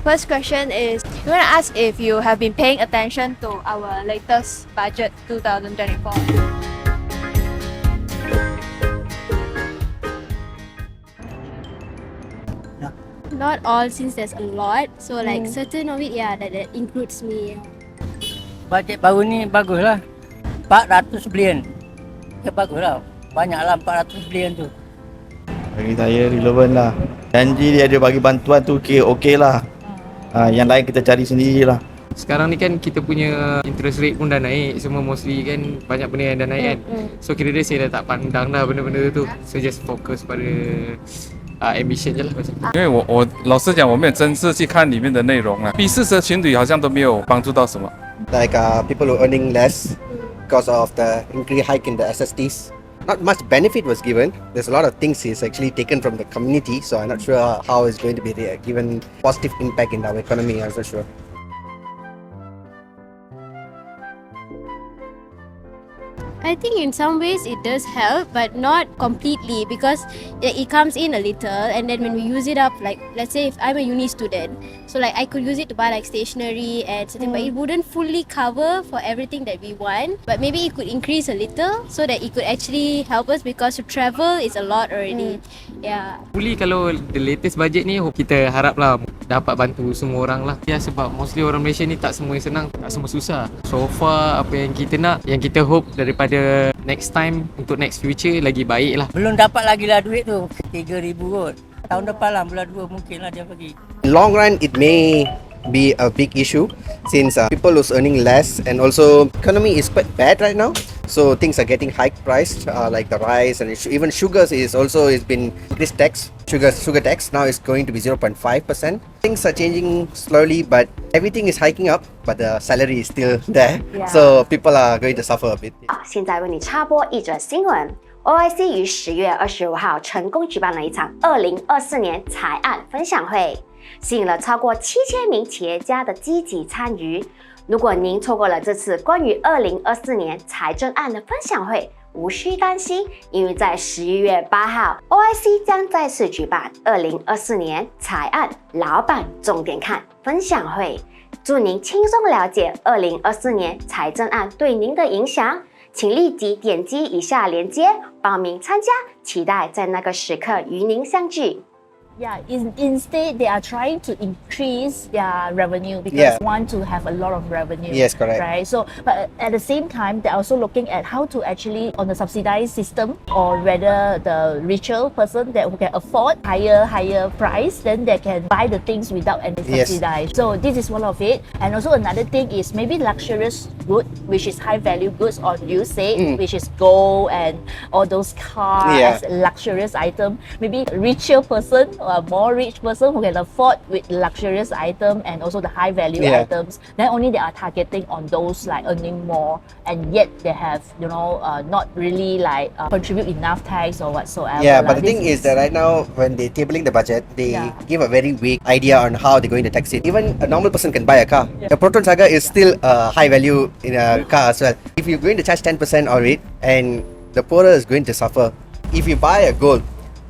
First question is, we want to ask if you have been paying attention to our latest budget 2024. Not all, since there's a lot. So like certain of it, yeah, that includes me. Bajet baru ni baguslah. 400 bilion. Ya baguslah. Banyaklah 400 bilion tu. Bagi saya relevan lah. Janji dia ada bagi bantuan tu okey lah. Yang lain kita cari sendirilah. Sekarang ni kan kita punya interest rate pun dah naik. Semua mostly kan banyak benda yang dah naik kan. So kira dia saya dah tak pandang dah benda-benda tu. So just fokus pada ambition je lah. 因为我老实讲，我没有真是去看里面的内容啊。B40的群体好像都没有帮助到什么。 Like people who are earning less because of the increase hike in the SSTs. Not much benefit was given. There's a lot of things is actually taken from the community, so I'm not sure how it's going to be given positive impact in our economy. I'm not sure. I think in some ways it does help, but not completely, because it comes in a little, and then when we use it up, like let's say if I'm a uni student, so like I could use it to buy like stationery and something, but it wouldn't fully cover for everything that we want. But maybe it could increase a little so that it could actually help us, because to travel is a lot already. Yeah. Hopefully kalau the latest budget ni kita haraplah dapat bantu semua orang lah. Ya, sebab mostly orang Malaysia ni tak semua senang, tak semua susah. So far apa yang kita nak, yang kita hope daripada next time untuk next future lagi baik lah. Belum dapat lagi lah duit tu. 3,000 kot. Tahun depan lah, bulan 2 mungkin lah dia bagi. In long run, it may be a big issue since people who's earning less, and also economy is quite bad right now. So things are getting high priced, like the rice and even sugars is been increased tax. Sugar tax now is going to be 0.5%. Things are changing slowly, but everything is hiking up, but the salary is still there. Yeah. So people are going to suffer a bit. 现在为你插播一则新闻。OIC 于10月25号成功举办了一场2024年财案分享会，吸引了超过7000名企业家的积极参与。如果您错过了这次关于2024年财政案的分享会，无需担心，因为在11月8号 ，OIC 将再次举办2024年财案老板重点看分享会，祝您轻松了解2024年财政案对您的影响。请立即点击以下链接报名参加，期待在那个时刻与您相聚。 Yeah, instead they are trying to increase their revenue because Yeah. they want to have a lot of revenue. Yes, correct. Right. So, but at the same time, they're also looking at how to actually on the subsidized system, or whether the richer person that who can afford higher price, then they can buy the things without any Yes. subsidize. So this is one of it. And also another thing is maybe luxurious good, which is high value goods, or you say, which is gold and all those cars Yeah. as luxurious item. Maybe a richer person, or a more rich person who can afford with luxurious item and also the high value Yeah. items, then only they are targeting on those like earning more, and yet they have not really like contribute enough tax or whatsoever. Yeah, Like, but the this thing is that right now when they tabling the budget, they Yeah. give a very weak idea on how they're going to tax it. Even a normal person can buy a car. The Proton Saga is still a high value in a car as well. If you're going to charge 10% on it, and the poorer is going to suffer. If you buy a gold,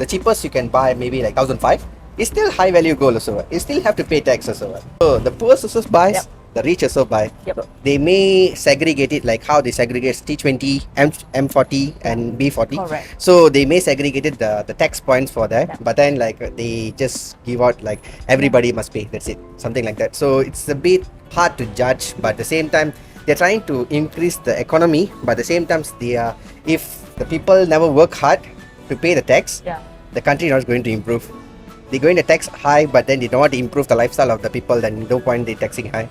the cheapest you can buy maybe like 1,500. It's still high value gold also. You still have to pay tax also. So the poor also buys, Yep. the rich also buy. Yep. They may segregate it like how they segregate T20, M40 and B40. Correct. So they may segregate it the tax points for that, Yeah. but then like they just give out like everybody must pay. That's it, something like that. So it's a bit hard to judge, but at the same time they're trying to increase the economy. But at the same time, if the people never work hard to pay the tax, Yeah. the country is not going to improve. They're going to tax high, but then they don't want to improve the lifestyle of the people. Then no point they taxing high.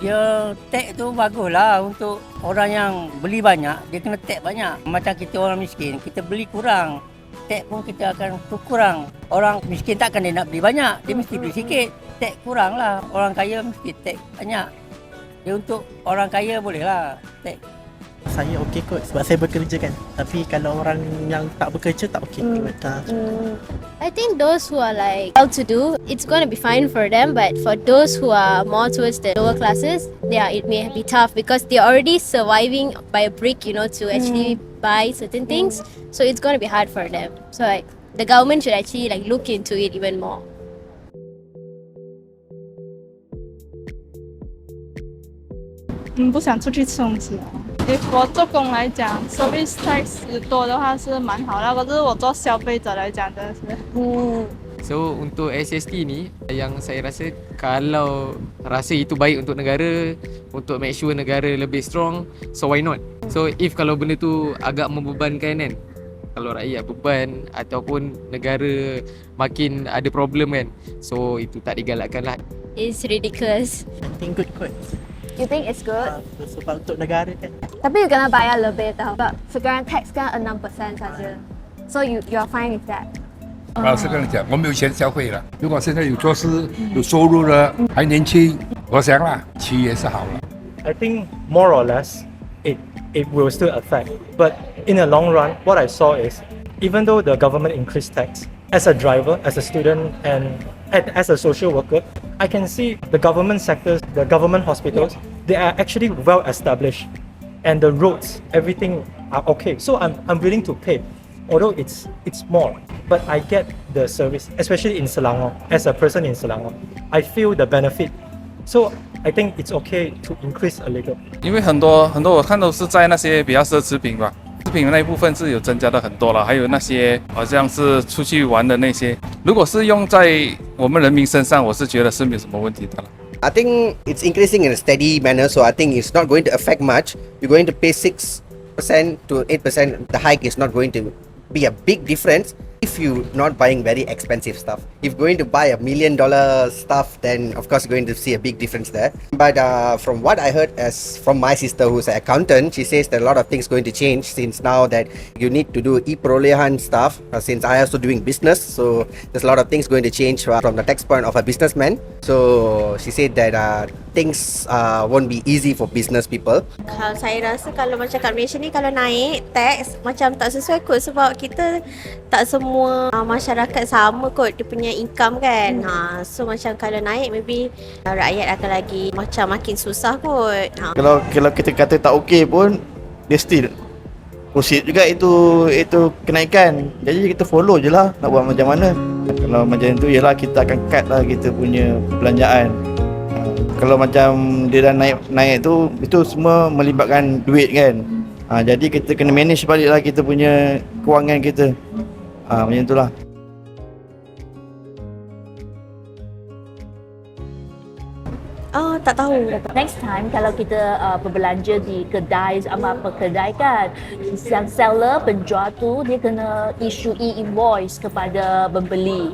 Dia tag tu baguslah untuk orang yang beli banyak, dia kena tag banyak. Macam kita orang miskin, kita beli kurang, tag pun kita akan kurang. Orang miskin takkan dia nak beli banyak, dia mesti beli sikit. Tag kurang lah, orang kaya mesti tag banyak. Dia untuk orang kaya boleh lah tag. Saya okey kot sebab saya bekerja kan. Tapi kalau orang yang tak bekerja tak okey. I think those who are like well-to-do, it's going to be fine for them. But for those who are more towards the lower classes, yeah, it may be tough because they're already surviving by a brick, to actually buy certain things, so it's going to be hard for them. So like the government should actually like look into it even more. If 不想出去吃东西啊。If 我做工来讲 ，service tax 多的话是蛮好的，可是我做消费者来讲真的是。So untuk SST ni yang saya rasa kalau rasa itu baik untuk negara, untuk make sure negara lebih strong, so why not? So if kalau benda tu agak membebankan kan, kalau rakyat beban ataupun negara makin ada problem kan, so itu tak digalakkan lah. It's ridiculous. I think good kot. You think it's good? Sebab untuk negara kan. Tapi you kena bayar lebih tau. Sebab sekarang tax kan 6% saja. So you're fine with that? 是跟你讲，我没有钱消费了。如果现在有做事、有收入了，还年轻，我想啦，企业是好了。 I think more or less it will still affect. But in the long run, what I saw is even though the government increased tax, as a driver, as a student, and as a social worker, I can see the government sectors, the government hospitals, they are actually well established, and the roads, everything are okay. So I'm willing to pay, although it's more. But I get the service, especially in Selangor. As a person in Selangor, I feel the benefit. So I think it's okay to increase a little. 因为很多我看都是在那些比较奢侈品吧，奢侈品那一部分是有增加的很多了，还有那些好像是出去玩的那些，如果是用在我们人民身上，我是觉得是没有什么问题的了。 I think it's increasing in a steady manner, so I think it's not going to affect much. You're going to pay 6% to 8%. The hike is not going to be a big difference if you're not buying very expensive stuff. If you're going to buy $1 million stuff, then of course you're going to see a big difference there. But from what I heard from my sister who's an accountant, she says that a lot of things going to change since now that you need to do e-perolehan stuff. Since I also doing business, so there's a lot of things going to change from the tax point of a businessman. So she said that things won't be easy for business people. Kalau saya rasa kalau macam kat Malaysia ni kalau naik tax macam tak sesuai kot sebab kita tak semua masyarakat sama kot dia punya income kan. So macam kalau naik maybe rakyat akan lagi macam makin susah kot. Kalau kita kata tak okey pun dia still proceed juga itu kenaikan. Jadi kita follow je lah nak buat macam mana. Kalau macam tu yalah kita akan cut lah kita punya belanjaan. Kalau macam dia dah naik tu itu semua melibatkan duit kan. Jadi kita kena manage balik lah kita punya kewangan kita. Macam itulah. Tak tahu. Next time kalau kita berbelanja di kedai apa kedai kan, yang seller penjual tu dia kena issue e-invoice kepada pembeli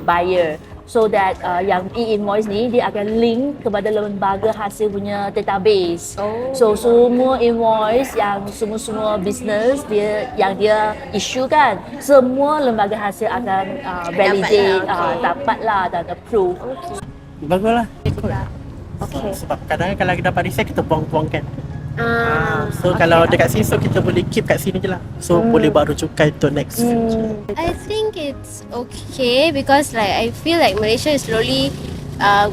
buyer. So that yang e-invoice ni dia akan link kepada lembaga hasil punya database. So semua invoice yang semua business yang dia issue kan, semua lembaga hasil akan validate, dapatlah dan approve. Baguslah. Okay. Sebab kadang-kadang kalau kita dapat reset kita buang-buang kan. So kalau dekat sini so kita boleh keep kat sini je lah. So boleh buat rujukan to next. I think it's okay because like I feel like Malaysia is slowly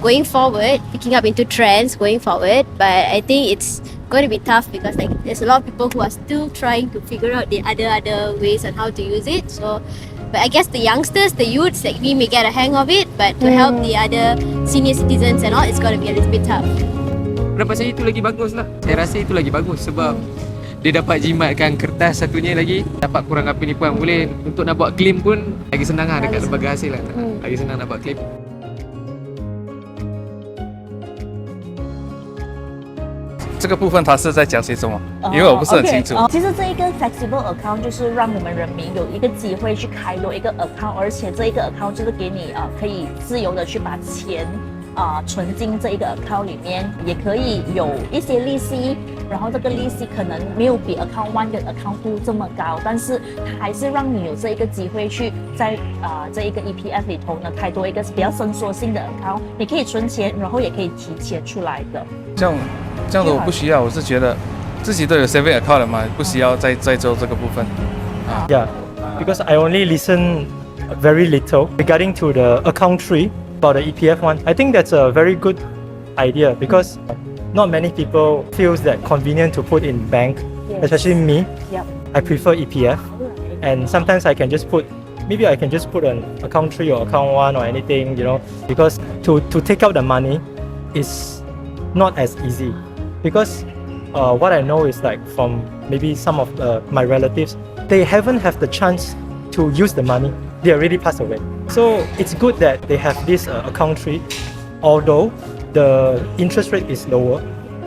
going forward, picking up into trends going forward. But I think it's going to be tough because like there's a lot of people who are still trying to figure out the other ways on how to use it. So, but I guess the youngsters, the youths, like we may get a hang of it. But to help the other senior citizens and all, it's going to be a little bit tough. Pendapat saya itu lagi bagus lah. Saya rasa itu lagi bagus sebab dia dapat jimatkan kertas satunya lagi, dapat kurang penipuan. Boleh untuk nak buat claim pun lagi senang lah dekat lembaga hasil lah. Lagi senang nak buat claim. 这个部分他是在讲些什么？因为我不是很清楚。其实这一个 flexible account 就是让我们人民有一个机会去开多一个 account， 而且这一个 account 就是给你可以自由的去把钱存进这一个 account 里面，也可以有一些利息。然后这个利息可能没有比 account 1跟 account 2这么高，但是它还是让你有这一个机会去在这一个 EPF 里头呢开多一个比较伸缩性的 account， 你可以存钱，然后也可以提钱出来的。这样的我不需要，我是觉得自己都有 saving account 了嘛，不需要再做这个部分。Yeah, because I only listen very little regarding to the account 3 about the EPF one. I think that's a very good idea because not many people feels that convenient to put in bank, especially me. I prefer EPF, and sometimes I can just put an account 3 or account 1 or anything, because to take out the money is not as easy. Because what I know is like from maybe some of my relatives, they haven't had the chance to use the money. They already passed away. So it's good that they have this account 3, although the interest rate is lower,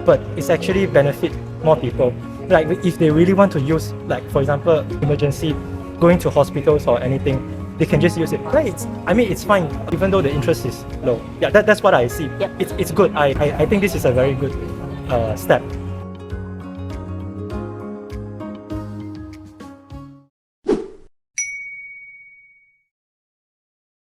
but it's actually benefit more people. Like if they really want to use, like for example, emergency, going to hospitals or anything, they can just use it. Right? It's fine, even though the interest is low. Yeah, that's what I see. Yep. It's good. I think this is a very good step.